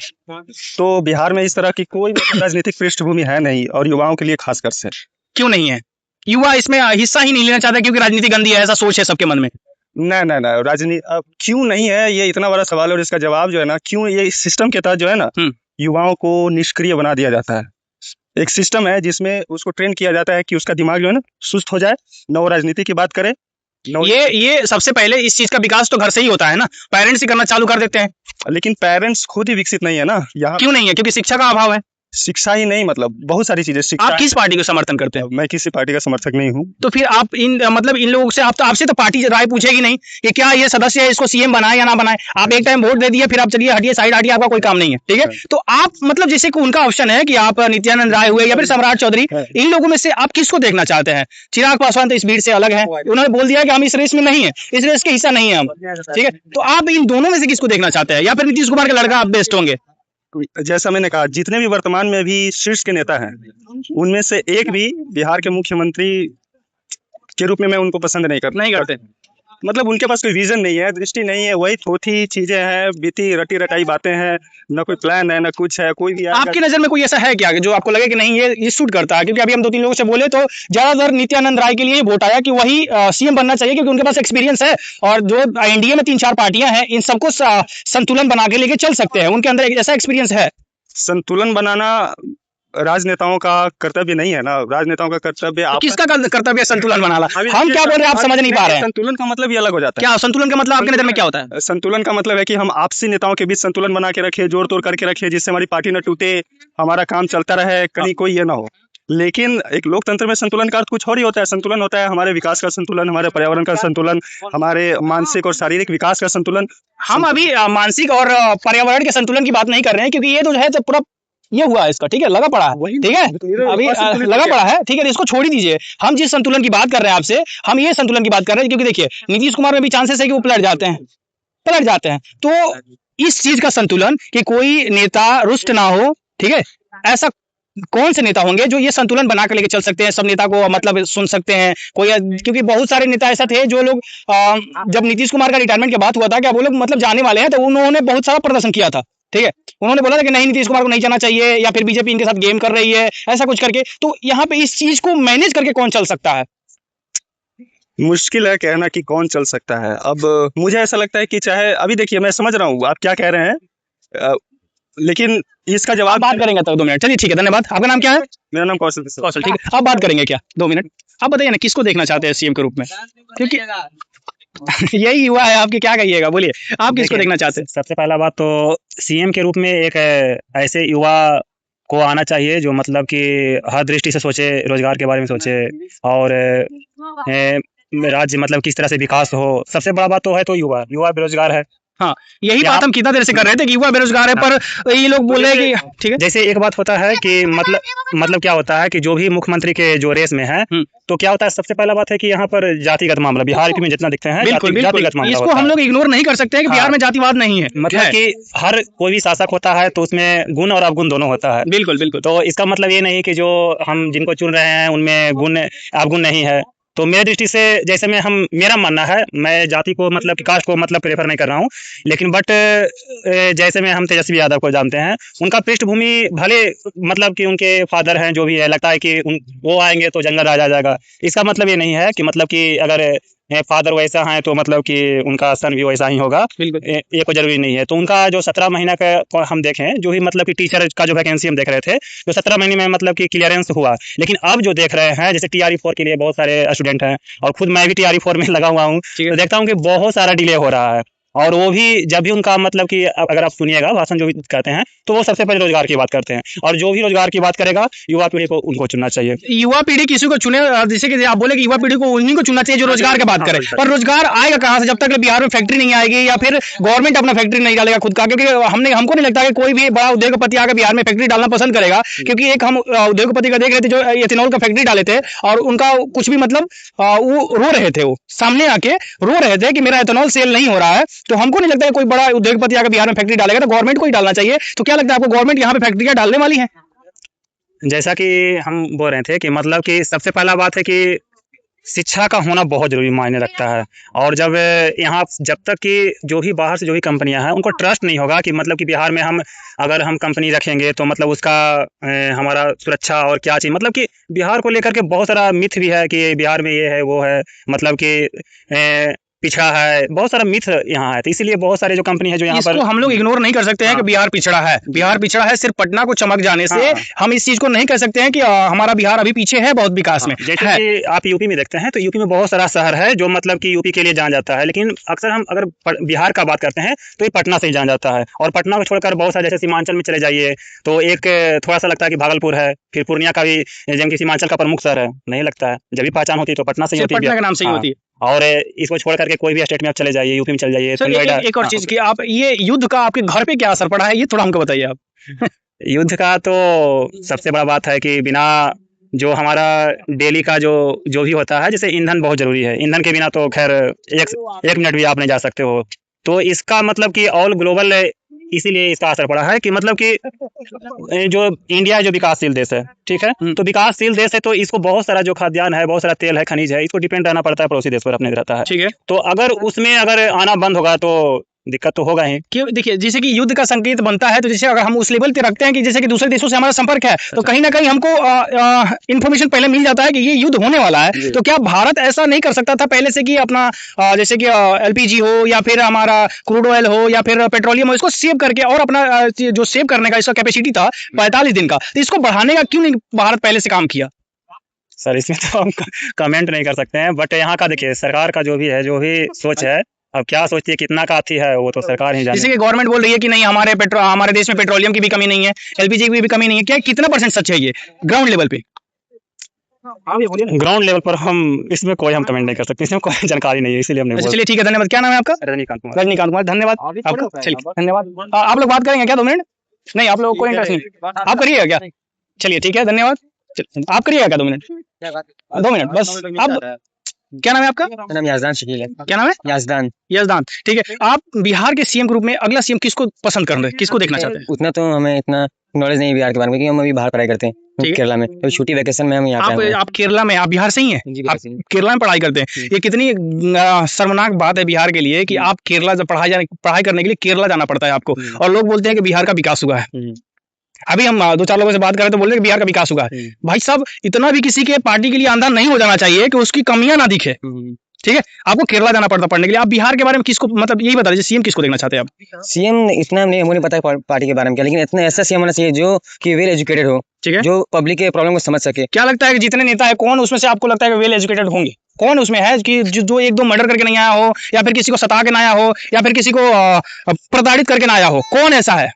तो बिहार में इस तरह की कोई राजनीतिक पृष्ठभूमि है नहीं, और युवाओं के लिए खासकर से। क्यों नहीं है? युवा इसमें हिस्सा ही नहीं लेना चाहता क्योंकि राजनीति गंदी है, ऐसा सोच है सबके मन में। नहीं, राजनीति क्यों नहीं है, ये इतना बड़ा सवाल है, और इसका जवाब जो है ना, क्यों ये इस सिस्टम के तहत जो है ना, युवाओं को निष्क्रिय बना दिया जाता है। एक सिस्टम है जिसमें उसको ट्रेन किया जाता है कि उसका दिमाग जो है ना सुस्त हो जाए, न वो राजनीति की बात करे। ये सबसे पहले इस चीज का विकास तो घर से ही होता है ना, पेरेंट्स ही करना चालू कर देते हैं। लेकिन पेरेंट्स खुद ही विकसित नहीं है ना यहाँ। क्यों नहीं है? क्योंकि शिक्षा का अभाव है। शिक्षा ही नहीं, मतलब बहुत सारी चीजें। आप किस पार्टी को समर्थन करते हैं? मैं किसी पार्टी का समर्थक नहीं हूँ। तो फिर आप इन लोगों से आपसे तो पार्टी राय पूछेगी नहीं कि क्या ये सदस्य है, इसको सीएम बनाए या ना बनाए। आप एक टाइम वोट दे दिए, फिर आप चलिए हटिए, साइड हटिए, आपका कोई काम नहीं है। ठीक है, तो आप मतलब जैसे कि उनका ऑप्शन है कि आप नित्यानंद राय हुए या फिर सम्राट चौधरी, इन लोगों में से आप किसको देखना चाहते हैं? चिराग पासवान तो इस भीड़ से अलग है, उन्होंने बोल दिया कि हम इस रेस में नहीं है, इस रेस के हिस्सा नहीं है हम। ठीक है, तो आप इन दोनों में से किसको देखना चाहते हैं? या फिर नीतीश कुमार के लड़का आप बेस्ट होंगे? जैसा मैंने कहा, जितने भी वर्तमान में भी शीर्ष के नेता हैं, उनमें से एक भी बिहार के मुख्यमंत्री के रूप में मैं उनको पसंद नहीं करते। मतलब उनके पास कोई विजन नहीं है, दृष्टि नहीं है, वही थोथी चीजें हैं, बीती रटी रटाई बातें हैं, न कोई प्लान है, न कुछ है। कोई भी आपकी नजर में कोई ऐसा है क्या जो आपको लगे कि नहीं ये सूट करता है? क्योंकि अभी हम 2-3 लोगों से बोले तो ज्यादातर नित्यानंद राय के लिए वोट आया कि वही सीएम बनना चाहिए, क्योंकि उनके पास एक्सपीरियंस है, और जो एनडीए में 3-4 पार्टियां हैं, इन सबको संतुलन बना के लेके चल सकते हैं, उनके अंदर ऐसा एक्सपीरियंस है। संतुलन बनाना राजनेताओं का कर्तव्य नहीं है ना। राजनेताओं का कर्तव्य तो किसका कर्तव्य संतुलन बनाना? हम क्या बोल रहे हैं, आप समझ नहीं पा रहे हैं। संतुलन का मतलब ही अलग हो जाता है। क्या संतुलन का मतलब आपके नजर में क्या होता है? संतुलन का मतलब है कि हम आपसी नेताओं के बीच संतुलन बना के रखे, जोड़ तोड़ करके रखे, जिससे हमारी पार्टी न टूटे, हमारा काम चलता रहे, कहीं कोई ये ना हो। लेकिन एक लोकतंत्र में संतुलन का अर्थ कुछ और ही होता है। संतुलन होता है हमारे विकास का संतुलन, हमारे पर्यावरण का संतुलन, हमारे मानसिक और शारीरिक विकास का संतुलन। हम अभी मानसिक और पर्यावरण के संतुलन की बात नहीं कर रहे हैं, क्योंकि ये तो है तो पूरा ये हुआ है इसका, ठीक है, लगा पड़ा है, ठीक है, अभी लगा पड़ा है, ठीक है, इसको छोड़ ही दीजिए। हम जिस संतुलन की बात कर रहे हैं आपसे, हम ये संतुलन की बात कर रहे हैं, क्योंकि देखिए नीतीश कुमार में भी चांसेस है कि वो पलट जाते हैं। तो इस चीज का संतुलन कि कोई नेता रुष्ट ना हो, ठीक है, ऐसा कौन से नेता होंगे जो ये संतुलन बना कर लेके चल सकते हैं, सब नेता को मतलब सुन सकते हैं कोई, क्योंकि बहुत सारे नेता ऐसा थे जो लोग जब नीतीश कुमार का रिटायरमेंट की बात हुआ था कि वो लोग मतलब जाने वाले हैं, तो उन्होंने बहुत सारा प्रदर्शन किया था, ठीक है, उन्होंने बोला था कि नहीं नीतीश कुमार को नहीं जाना चाहिए, या फिर बीजेपी इनके साथ गेम कर रही है, ऐसा कुछ करके। तो यहाँ पे इस चीज को मैनेज करके कौन चल सकता है? मुश्किल है कहना कि कौन चल सकता है। अब मुझे ऐसा लगता है कि चाहे अभी देखिए, मैं समझ रहा हूँ आप क्या कह रहे हैं, लेकिन इसका जवाब बात करेंगे तो 2 मिनट, चलिए ठीक है, धन्यवाद। आपका नाम क्या है? मेरा नाम कौशल, ठीक है, आप बात करेंगे क्या 2 मिनट? आप बताइए ना, किसको देखना चाहते हैं सीएम के रूप में, क्योंकि यही युवा है आपके, क्या कहिएगा, बोलिए आप किसको देखना चाहते हैं? सबसे पहला बात तो सीएम के रूप में एक ऐसे युवा को आना चाहिए जो मतलब कि हर दृष्टि से सोचे, रोजगार के बारे में सोचे, और राज्य मतलब किस तरह से विकास हो। सबसे बड़ा बात तो है तो युवा बेरोजगार है। हाँ, यही बात हम कितना देर से कर रहे थे कि युवा बेरोजगार है, पर ये लोग बोल रहे हैं कि ठीक है। जैसे एक बात होता है कि मतलब क्या होता है कि जो भी मुख्यमंत्री के जो रेस में है, तो क्या होता है, सबसे पहला बात है कि यहाँ पर जातिगत मामला बिहार में जितना दिखते हैं, जातिगत मामला इसको हम लोग इग्नोर नहीं कर सकते हैं कि बिहार में जातिवाद नहीं है। मतलब कि हर कोई भी शासक होता है तो उसमें गुण और अवगुण दोनों होता है। बिल्कुल। तो इसका मतलब ये नहीं कि जो हम जिनको चुन रहे हैं उनमें गुण अवगुण नहीं है। तो मेरी दृष्टि से जैसे मेरा मानना है, मैं जाति को मतलब कि कास्ट को मतलब प्रेफर नहीं कर रहा हूँ, लेकिन बट जैसे हम तेजस्वी यादव को जानते हैं, उनका पृष्ठभूमि भले मतलब कि उनके फादर हैं, जो भी है, लगता है कि वो आएंगे तो जंगल राज आ जाएगा। इसका मतलब ये नहीं है कि मतलब कि अगर फादर वैसा है तो मतलब कि उनका सन भी वैसा ही होगा, ये कोई जरूरी नहीं है। तो उनका जो 17 महीना का हम देखें, जो भी मतलब कि टीचर का जो वैकेंसी हम देख रहे थे, जो 17 महीने में मतलब कि क्लियरेंस हुआ, लेकिन अब जो देख रहे हैं, जैसे TRE4 के लिए बहुत सारे स्टूडेंट हैं, और खुद मैं भी TRE4 में लगा हुआ हूँ, तो देखता हूँ कि बहुत सारा डिले हो रहा है। और वो भी जब भी उनका मतलब कि अगर आप सुनिएगा भाषण जो भी कहते हैं, तो वो सबसे पहले रोजगार की बात करते हैं, और जो भी रोजगार की बात करेगा, युवा पीढ़ी को उनको चुनना चाहिए। युवा पीढ़ी किसी को चुने, जैसे कि आप बोले कि युवा पीढ़ी को उन्हीं को चुनना चाहिए जो रोजगार की बात करे, पर रोजगार आएगा कहाँ से जब तक बिहार में फैक्ट्री नहीं आएगी, या फिर गवर्नमेंट अपना फैक्ट्री नहीं डालेगा खुद का? क्योंकि हमको नहीं लगता कि कोई भी बड़ा उद्योगपति आकर बिहार में फैक्ट्री डालना पसंद करेगा, क्योंकि एक हम उद्योगपति का देख रहे थे जो एथेनॉल का फैक्ट्री डाले थे, और उनका कुछ भी मतलब वो रो रहे थे, वो सामने आके रो रहे थे कि मेरा एथेनॉल सेल नहीं हो रहा है। तो हमको नहीं लगता है कोई बड़ा उद्योगपति आकर बिहार में फैक्ट्री डालेगा, तो गवर्नमेंट को ही डालना चाहिए। तो क्या लगता है आपको, गवर्नमेंट यहाँ पे फैक्ट्रियां डालने वाली है? जैसा कि हम बोल रहे थे कि मतलब कि सबसे पहला बात है कि शिक्षा का होना बहुत जरूरी मायने रखता है, और जब तक कि जो भी बाहर से जो भी कंपनियां हैं, उनको ट्रस्ट नहीं होगा कि मतलब कि बिहार में अगर हम कंपनी रखेंगे तो मतलब उसका हमारा सुरक्षा और क्या चीज़, मतलब कि बिहार को लेकर के बहुत सारा मिथ भी है कि बिहार में ये है वो है, मतलब कि पिछड़ा है, बहुत सारा मिथ यहाँ है। तो इसीलिए बहुत सारे जो कंपनी है जो यहाँ पर, हम लोग इग्नोर नहीं कर सकते हैं कि बिहार पिछड़ा है। बिहार पिछड़ा है सिर्फ पटना को चमक जाने से हम इस चीज को नहीं कह सकते हैं कि हमारा बिहार अभी पीछे है बहुत विकास में। जैसे कि आप यूपी में देखते हैं, तो यूपी में बहुत सारा शहर है जो मतलब कि यूपी के लिए जाना जाता है, लेकिन अक्सर हम अगर बिहार का बात करते हैं तो ये पटना से ही जाना जाता है। और पटना को छोड़कर बहुत सारे, जैसे सीमांचल में चले जाइए तो एक थोड़ा सा लगता है कि भागलपुर है, फिर पूर्णिया का भी जबकि सीमांचल का प्रमुख शहर है, नहीं लगता है। जब भी पहचान होती है तो पटना से ही होती है, पटना के नाम से ही होती है। और इसको छोड़ करके कोई भी स्टेट में आप चले जाइए, यूपी में चले जाइए। एक और चीज की, आप ये युद्ध का आपके घर पे क्या असर पड़ा है, ये थोड़ा हमको बताइए आप। युद्ध का तो सबसे बड़ा बात है कि बिना जो हमारा डेली का जो भी होता है, जैसे ईंधन बहुत जरूरी है, ईंधन के बिना तो खैर एक मिनट भी आप नहीं जा सकते हो। तो इसका मतलब कि ऑल ग्लोबल इसीलिए इसका असर पड़ा है कि मतलब कि जो इंडिया जो विकासशील देश है, ठीक है, तो विकासशील देश है, तो इसको बहुत सारा जो खाद्यान्न है, बहुत सारा तेल है, खनिज है, इसको डिपेंड रहना पड़ता है पड़ोसी देश पर अपने रहता है, ठीक है। तो अगर उसमें अगर आना बंद होगा तो दिक्कत तो होगा ही। क्यों, देखिए जैसे कि युद्ध का संकेत बनता है, तो जैसे अगर हम उस लेवल पे रखते हैं कि जैसे कि दूसरे देशों से हमारा संपर्क है, तो कहीं ना कहीं हमको इन्फॉर्मेशन पहले मिल जाता है कि ये युद्ध होने वाला है। तो क्या भारत ऐसा नहीं कर सकता था पहले से कि अपना जैसे कि LPG हो, या फिर हमारा क्रूड ऑयल हो, या फिर पेट्रोलियम हो, इसको सेव करके, और अपना जो सेव करने का इसका कैपेसिटी था 45 दिन का, तो इसको बढ़ाने का क्यों नहीं भारत पहले से काम किया? सर इसमें तो हम कमेंट नहीं कर सकते हैं, बट यहाँ का देखिए सरकार का जो भी सोच है, अब क्या सोचती है, कितना काफी है, वो तो सरकार ही जाने। जैसे कि गवर्नमेंट बोल रही है कि नहीं, हमारे देश में पेट्रोलियम की भी कमी नहीं है, LPG की भी कमी नहीं है, क्या कितना % सच है ये ग्राउंड लेवल पे? ग्राउंड लेवल पर हम इसमें कोई कमेंट नहीं कर सकते, इसमें कोई जानकारी नहीं है, इसीलिए हमने। चलिए ठीक है, धन्यवाद। क्या नाम है आपका? रजनीकांत कुमार। रजनीकांत कुमार, धन्यवाद आपका। चलिए धन्यवाद। आप लोग बात करेंगे क्या 2 मिनट? नहीं, आप लोगों को इंटरेस्ट नहीं, आप करिएगा क्या? चलिए ठीक है, धन्यवाद। आप करिएगा क्या 2 मिनट? 2 मिनट बस। आप क्या नाम है आपका? मेरा नाम याजदान शकील है। क्या नाम है? याजदान। यजदान, ठीक है। आप बिहार के सीएम के रूप में अगला सीएम किसको पसंद कर रहे हैं, किसको देखना चाहते हैं? उतना तो हमें इतना नॉलेज नहीं है बिहार के बारे में, क्योंकि हम अभी बाहर पढ़ाई करते हैं केरला में, तो छुट्टी वेकेशन में हम यहाँ पे आप केरला में, आप बिहार से ही हैं? जी, आप केरला में पढ़ाई करते हैं। ये कितनी शर्मनाक बात है बिहार के लिए कि आप केरला जब पढ़ाई करने के लिए केरला जाना पड़ता है आपको, और लोग बोलते हैं कि बिहार का विकास हुआ है। अभी हम 2-4 लोगों से बात करें तो बोल रहे हैं कि बिहार का विकास हुआ है। भाई साहब, इतना भी किसी के पार्टी के लिए अंधा नहीं हो जाना चाहिए कि उसकी कमियां ना दिखे, ठीक है? आपको केरला जाना पड़ता पढ़ने के लिए। आप बिहार के बारे में किसको, मतलब यही बता दीजिए, सीएम किसको देखना चाहते हैं आप? सीएम इतना नहीं, मुझे पता है पार्टी के बारे में क्या, लेकिन इतना ऐसा सीएम होना चाहिए जो कि वेल एजुकेटेड हो, ठीक है, जो पब्लिक के प्रॉब्लम को समझ सके। क्या लगता है कि जितने नेता है, कौन उसमें से आपको लगता है कि वेल एजुकेटेड होंगे? कौन उसमें है कि जो 1-2 मर्डर करके नहीं आया हो, या फिर किसी को सता के ना आया हो, या फिर किसी को प्रताड़ित करके ना आया हो? कौन ऐसा है?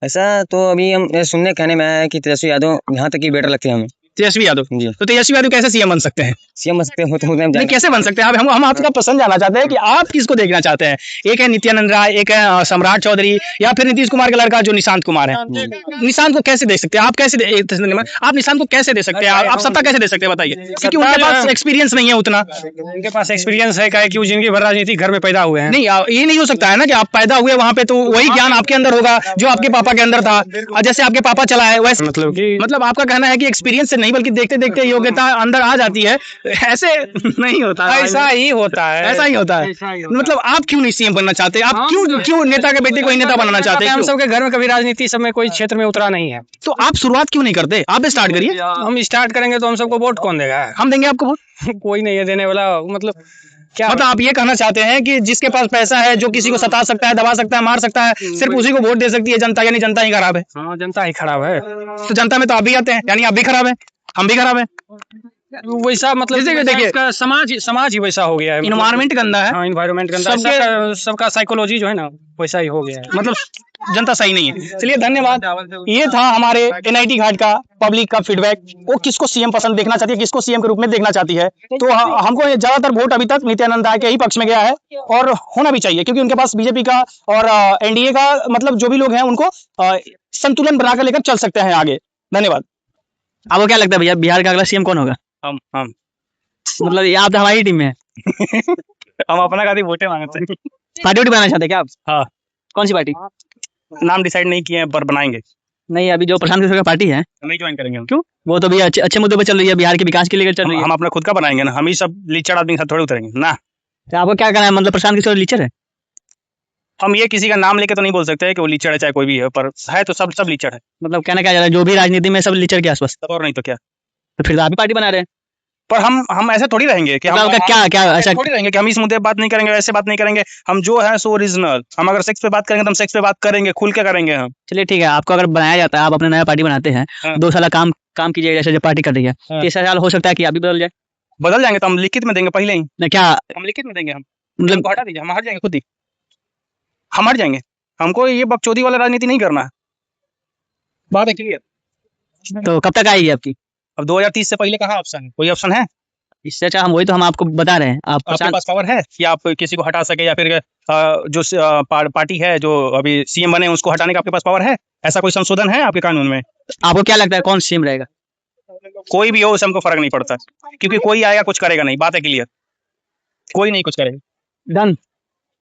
ऐसा तो अभी हम सुनने कहने में आया है कि तेजस्वी यादव यहाँ तक ही बेटर लगते हैं हमें। तेजस्वी यादव जी। तो तेजस्वी यादव कैसे सीएम बन सकते हैं? सीएम बन सकते हो नहीं, कैसे बन सकते हैं आप? हम आपका पसंद जानना चाहते हैं कि आप किसको देखना चाहते हैं। एक है नित्यानंद राय, एक है सम्राट चौधरी, या फिर नीतीश कुमार का लड़का जो निशांत कुमार है। निशांत को कैसे देख सकते हैं आप? आप निशांत को कैसे दे सकते हैं? आप सत्ता कैसे दे सकते हैं बताइए? क्योंकि उनके पास एक्सपीरियंस नहीं है उतना। उनके पास एक्सपीरियंस है क्या कि वो जिंदगी भर राजनीति घर में पैदा हुए हैं। नहीं, ये नहीं हो सकता है ना कि आप पैदा हुए वहां पे तो वही ज्ञान आपके अंदर होगा जो आपके पापा के अंदर था, और जैसे आपके पापा चला है वैसे। मतलब आपका कहना है कि एक्सपीरियंस से नहीं बल्कि देखते देखते योग्यता अंदर आ जाती है। ऐसे नहीं होता है। ऐसा ही होता है, ऐसा ही होता है। मतलब आप क्यों नहीं सीएम बनना चाहते? आप क्यों नेता के बेटे को ही नेता बनाना चाहते हैं? हम सबके घर में कभी राजनीति सब में कोई क्षेत्र में उतरा नहीं है, तो आप शुरुआत क्यों नहीं करते? आप स्टार्ट करिए। हम स्टार्ट करेंगे तो हम सबको वोट कौन देगा? हम देंगे आपको वोट। कोई नहीं है देने वाला। मतलब क्या मतलब आप ये कहना चाहते हैं कि जिसके पास पैसा है, जो किसी को सता सकता है, दबा सकता है, मार सकता है, सिर्फ उसी को वोट दे सकती है जनता, यानी जनता ही खराब है? हाँ, जनता ही खराब है। तो जनता में तो आप भी आते हैं, यानी आप भी खराब है, हम भी खराब है। वैसा मतलब देखिए, समाज ही वैसा हो गया है। इन्वायरमेंट गंदा है। हाँ, इन्वायरमेंट गंदा है। सबका साइकोलॉजी जो है ना वैसा ही हो गया है। मतलब जनता सही नहीं है। चलिए धन्यवाद। ये था हमारे एनआईटी घाट का पब्लिक का फीडबैक। वो किसको सीएम पसंद देखना चाहती है, किसको सीएम के रूप में देखना चाहती है। तो हमको ज्यादातर वोट अभी तक नित्यानंद राय के ही पक्ष में गया है, और होना भी चाहिए, क्योंकि उनके पास बीजेपी का और एनडीए का मतलब जो भी लोग हैं उनको संतुलन बनाकर लेकर चल सकते हैं आगे। धन्यवाद। आपको क्या लगता है भैया, बिहार का अगला सीएम कौन होगा? हम मतलब ये आप तो हमारी टीम में है। हम अपना खाली वोटे मांगते हैं। पार्टी वोटी बनाना चाहते हैं क्या आप? हाँ। कौन सी पार्टी? नाम डिसाइड नहीं किए हैं पर बनाएंगे। नहीं, अभी जो प्रशांत किशोर का पार्टी है नहीं ज्वाइन करेंगे हम। क्यों? वो तो भी अच्छे मुद्दे पे चल रही है, बिहार के विकास के लिए चल रही है। हम अपना खुद का बनाएंगे ना, हम ही सब लीचड़ आदमी के साथ थोड़े उतरेंगे ना। तो आपको क्या कहना है, मतलब प्रशांत किशोर लीचर है? हम ये किसी का नाम लेके तो नहीं बोल सकते कि वो लीचड़ है चाहे कोई भी है, पर है तो सब लीचड़ है। मतलब कहना क्या जा रहा है, जो भी राजनीति में सब लीचर के आसपास, और नहीं तो क्या। तो फिर आप भी पार्टी बना रहे हैं। पर हम ऐसे थोड़ी रहेंगे कि हम क्या ऐसा थोड़ी रहेंगे कि हम इस मुद्दे पे बात नहीं करेंगे, ऐसे बात नहीं करेंगे। हम जो है सो ओरिजिनल। हम अगर सेक्स पे बात करेंगे तो हम सेक्स पे बात करेंगे, खुल के करेंगे हम। चलिए ठीक है, आपको अगर बनाया जाता है, आप अपने नया पार्टी बनाते हैं, 2 साल काम कीजिए जैसे जो पार्टी कर रही है, 3 साल हो सकता है कि आप भी बदल जाएंगे। तो हम लिखित में देंगे पहले ही। क्या हम लिखित में देंगे? हम मतलब हटा दीजिए, हम हट जाएंगे खुद ही, हम हट जाएंगे। हमको ये बकचोदी वाला राजनीति नहीं करना है। बात है क्लियर। तो कब तक आएगी आपकी? अब 2030 से पहले कहाँ ऑप्शन है? कोई ऑप्शन है इससे? अच्छा, हम आपको बता रहे हैं। आपके पास पावर है कि आप किसी को हटा सके, या फिर जो पार्टी है जो अभी सीएम बने उसको हटाने का आपके पास पावर है? ऐसा कोई संशोधन है आपके कानून में? आपको क्या लगता है कौन सीएम रहेगा? कोई भी हो, उससे हमको फर्क नहीं पड़ता, क्योंकि कोई आएगा कुछ करेगा नहीं। बात है क्लियर, कोई नहीं कुछ करेगा। डन।